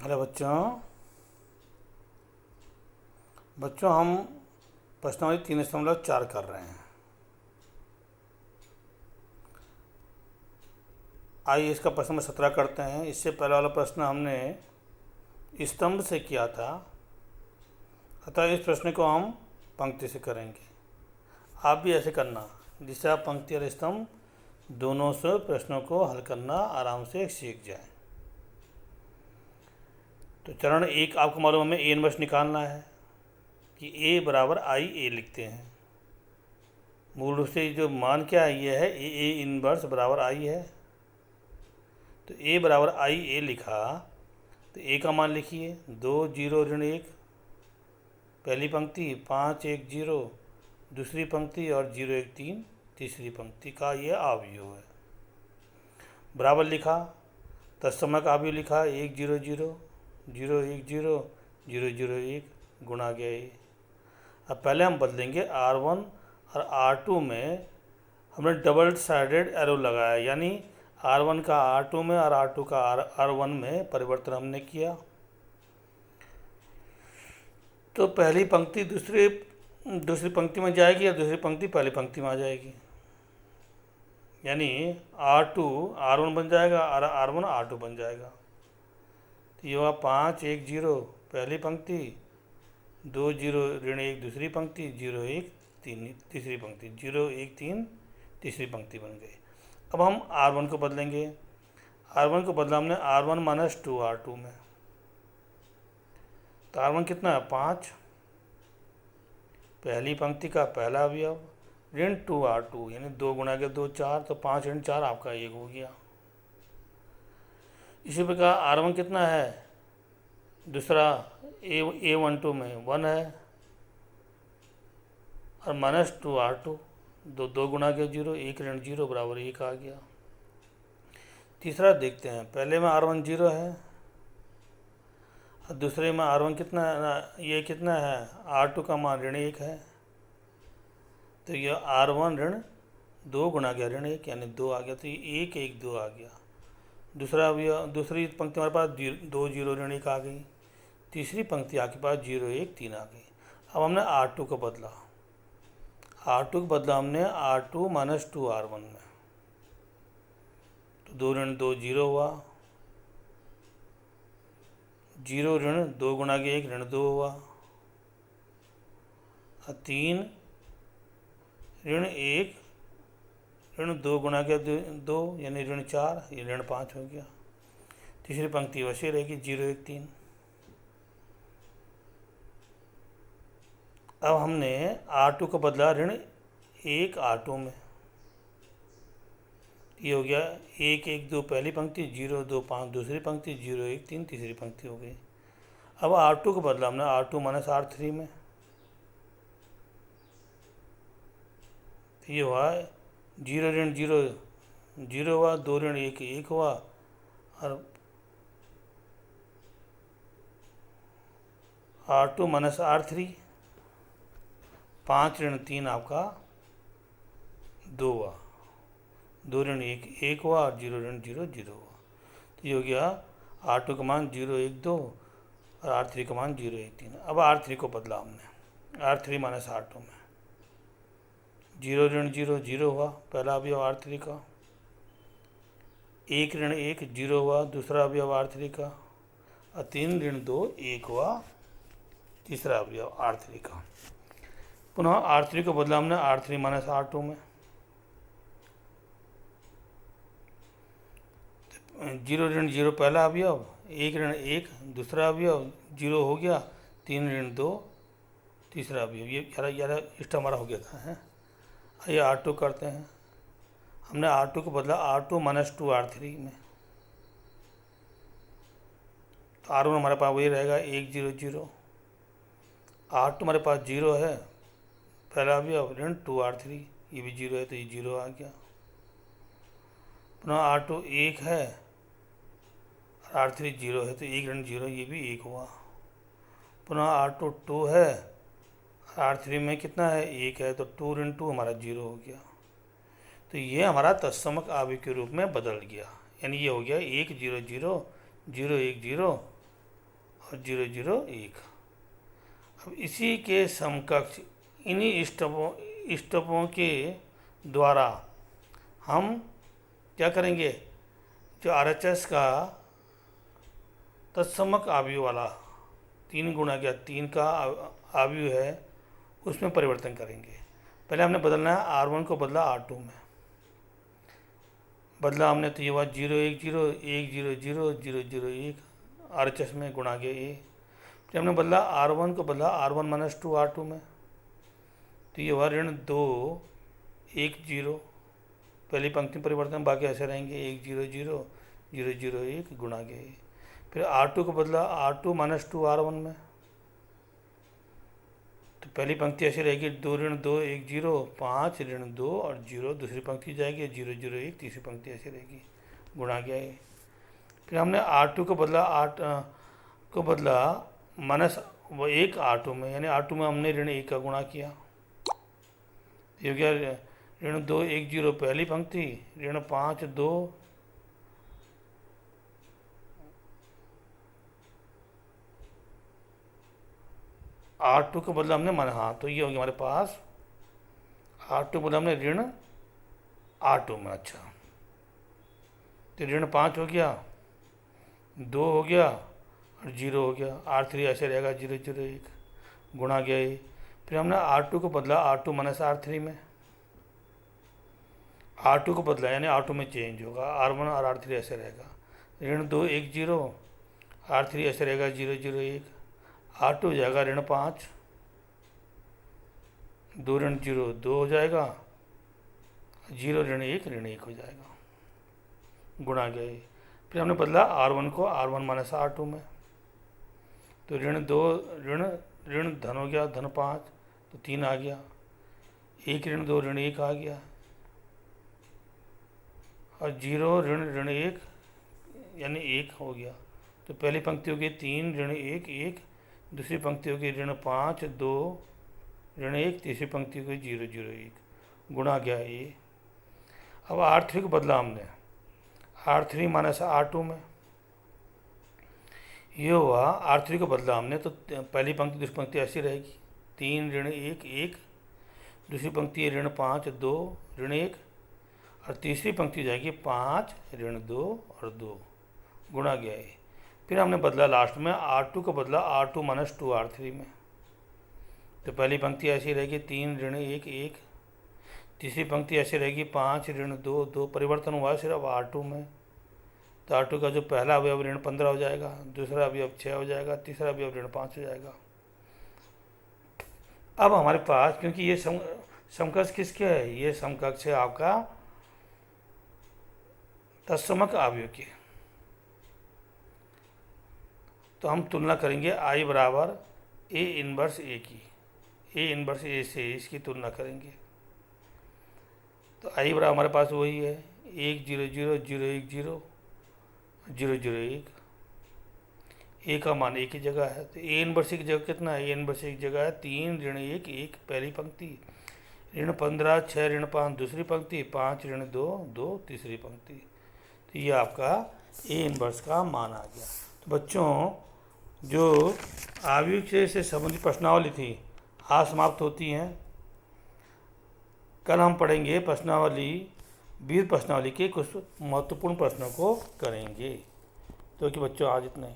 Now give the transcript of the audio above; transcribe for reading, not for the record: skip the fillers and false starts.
Hello बच्चों। बच्चों हम प्रश्नावली 3.4 कर रहे हैं। आइए इसका प्रश्न नंबर 17 करते हैं। इससे पहले वाला प्रश्न हमने स्तंभ से किया था, अतः इस प्रश्न को हम पंक्ति से करेंगे। आप भी ऐसे करना, जिससे आप पंक्ति और स्तंभ दोनों से प्रश्नों को हल करना आराम से सीख जाएं। तो चरण 1 आपको मालूम, हमें ए इनवर्स निकालना है कि ए बराबर आई ए लिखते हैं। मूल रूप से जो मान क्या है, ये है ए इनवर्स बराबर आई है। तो ए बराबर आई ए लिखा, तो ए का मान लिखिए 2 0 ऋण 1, पहली पंक्ति 5 1 0 दूसरी पंक्ति और 0 1 3 तीसरी पंक्ति का ये अवयव है। बराबर लिखा, तत्समक अवयव लिखा 1 0 0 0 1 0 0 0 1 गुणा गया ए। अब पहले हम बदलेंगे R1 और R2 में हमने डबल साइडेड एरो लगाया, यानी R1 का R2 में और R2 का R1 में परिवर्तन हमने किया। तो पहली पंक्ति दूसरी पंक्ति में जाएगी और दूसरी पंक्ति पहली पंक्ति में आ जाएगी, यानी R2 R1 बन जाएगा और R1 R2 बन जाएगा। तो ये हुआ 5 1 0 पहली पंक्ति, 2 0 ऋण 1 दूसरी पंक्ति, 0 1 3 तीसरी पंक्ति, 0 1 3 तीसरी पंक्ति बन गई। अब हम R1 को बदलेंगे। R1 को बदला हमने R1 माइनस 2 R2 में। तो R1 कितना है 5, पहली पंक्ति का पहला अवयव ऋण 2 R2, यानी 2 गुणा के 2 4, तो 5 ऋण 4 आपका 1 हो गया। इसी प्रकार R1 कितना है, दूसरा A12 में 1 है और माइनस 2 R2, 2 गुणा के 0, 1 ऋण 0 बराबर 1 आ गया। तीसरा देखते हैं, पहले में R1 0 है और दूसरे में R1 कितना है, ये कितना है R2 का मान ऋण 1 है। तो यह R1 ऋण 2 गुणा गया ऋण 1, यानी 2 आ गया। तो ये 1 1 2 आ गया। दूसरी पंक्ति हमारे पास 2 0 ऋण 1 आ गई। तीसरी पंक्ति आपके पास 0 1 3 आ गई। अब हमने R2 को बदला, R2 को बदला हमने R2 माइनस 2 R1 में। तो 2 ऋण 2 0 हुआ, 0 ऋण 2 गुणा के 1 ऋण 2 हुआ और 3 ऋण 1 ऋण 2 गुणा के 2 यानी ऋण 4, ये ऋण 5 हो गया। तीसरी पंक्ति वैसे रहेगी 0 1 3। अब हमने R2 को बदला ऋण 1 R2 में। ये हो गया 1 1 2 पहली पंक्ति, 0 2 5 दूसरी पंक्ति, 0 1 3 तीसरी पंक्ति हो गई। अब R2 को बदला हमने R2 माइनस R3 में। तो ये हुआ 0 ऋण 0 0 हुआ, 2 ऋण 1 1 हुआ और R2 माइनस R3, 5 ऋण 3 आपका 2 हुआ, 2 ऋण 1 1 हुआ और 0 ऋण 0 0 हुआ। तो ये हो गया R2 का मान 0 1 2 और R3 का मान 0 1 3। अब R3 को बदला हमने R3 माइनस R2 में। 0 ऋण 0 0 हुआ, पहला अवयव R3 का। 1 ऋण 1 0 हुआ, दूसरा अवयव R3 का। और 3 ऋण 2 1 हुआ, तीसरा अवयव R3 का। पुनः R3 को बदला हमने R3 माइनस R2 में। 0 ऋण 0 पहला अवयव, 1 ऋण 1 दूसरा अवयव, 0 हो गया, 3 ऋण 2 तीसरा अवयव। ये 11 इष्ट हमारा हो गया था है। आइए R2 करते हैं। हमने R2 को बदला R2 माइनस 2 R3 में। तो R1 हमारे पास वही रहेगा 1 0 0। R2 हमारे पास 0 है, पहला अवयव ऋण 2 R3, ये भी 0 है तो ये 0 आ गया। पुनः R2 1 है और R3 0 है तो 1 ऋण 0, ये भी 1 हुआ। पुनः R2 2 है, R3 में कितना है 1 है, तो 2 ऋण 2 हमारा 0 हो गया। तो ये हमारा तत्समक अवयव के रूप में बदल गया, यानी ये हो गया 1 0 0 0 1 0 और 0 0 1। अब इसी के समकक्ष इन्हीं स्टेपों के द्वारा हम क्या करेंगे, जो RHS का तत्समक आव्यूह वाला 3 गुणा क्या 3 का आव्यूह है उसमें परिवर्तन करेंगे। पहले हमने बदलना है R1 को बदला R2 में, बदला हमने तो ये हुआ 0 1 0 1 0 0 0 0 1 RHS में गुणा गया A। फिर हमने बदला R1 को बदला R1 - 2 R2 में, तो ये हुआ -2 1 0, पहली पंक्ति में परिवर्तन, बाकी ऐसे रहेंगे 1 0 0 0 0 1 गुणा गया A। फिर R2 को बदला R2 - 2 R1 में, तो पहली पंक्ति ऐसी रहेगी 2 -2 1 0 5 -2 और 0, दूसरी पंक्ति जाएगी 0 0 1, तीसरी पंक्ति ऐसी रहेगी गुणा गया ये। फिर हमने R2 को बदला -1 R2 में, यानी R2 में हमने -1 का गुणा किया, ये हो गया -2 1 0 पहली पंक्ति, -5 2 R2 को बदला हमने हाँ, तो ये हो गया हमारे पास R2 बदला हमने R2 में। अच्छा, तो -5 हो गया, 2 हो गया और 0 हो गया, R3 ऐसे रहेगा 0 0 1 गुणा गया ये। फिर हमने R2 को बदला R2 - R3 में, R2 को बदला यानी R2 में चेंज होगा, R1 और R3 ऐसे रहेगा, -2 1 0 R3 ऐसे रहेगा 0 0 1, R2 हो जाएगा -5 2 0 2 हो जाएगा, 0 1 1 हो जाएगा गुणा गया। फिर हमने बदला R1 को R1 - R2 में, तो -2 ऋण धन हो गया -5, तो 3 आ गया, 1 -2 1 आ गया, और 0 1 यानी 1 हो गया। तो पहली पंक्ति होगी 3 1 1, दूसरी पंक्ति होगी -5 2 1, तीसरी पंक्ति होगी 0 0 1 गुणा गया ये। अब R3 को बदला हमने R3 - R2 में, ये हुआ R3 को बदला हमने, तो पहली पंक्ति दूसरी पंक्ति ऐसी रहेगी 3 1 1, दूसरी पंक्ति है -5 2 1, और तीसरी पंक्ति जाएगी 5 -2 और 2 गुणा गया है। फिर हमने बदला लास्ट में R2 को बदला R2 - 2 R3 में, तो पहली पंक्ति ऐसी रहेगी 3 1 1, तीसरी पंक्ति ऐसी रहेगी 5 -2 2, परिवर्तन हुआ सिर्फ R2 में, तो R2 का जो पहला अवयव -15 हो जाएगा, दूसरा अवयव 6 हो जाएगा, तीसरा अवयव -5 हो जाएगा। अब हमारे पास, क्योंकि ये समकक्ष किसके है, ये समकक्ष है आपका तत्समक आव्यूह के, तो हम तुलना करेंगे I बराबर A इनवर्स A की, A इनवर्स A से इसकी तुलना करेंगे। तो I बराबर हमारे पास वही है 1 0 0 0 1 0 0 0 1, A का मान A की जगह है, तो A इनवर्स A की जगह कितना है, A इनवर्स A की जगह है 3 1 1 पहली पंक्ति, -15 6 5 दूसरी पंक्ति, 5 -2 2 तीसरी पंक्ति, तो ये आपका A इनवर्स का मान आ गया। तो बच्चों, जो आव्यूह से संबंधित प्रश्नावली थी आज समाप्त होती हैं। कल हम पढ़ेंगे प्रश्नावली, बीज प्रश्नावली के कुछ महत्वपूर्ण प्रश्नों को करेंगे। तो कि बच्चों आज इतना ही।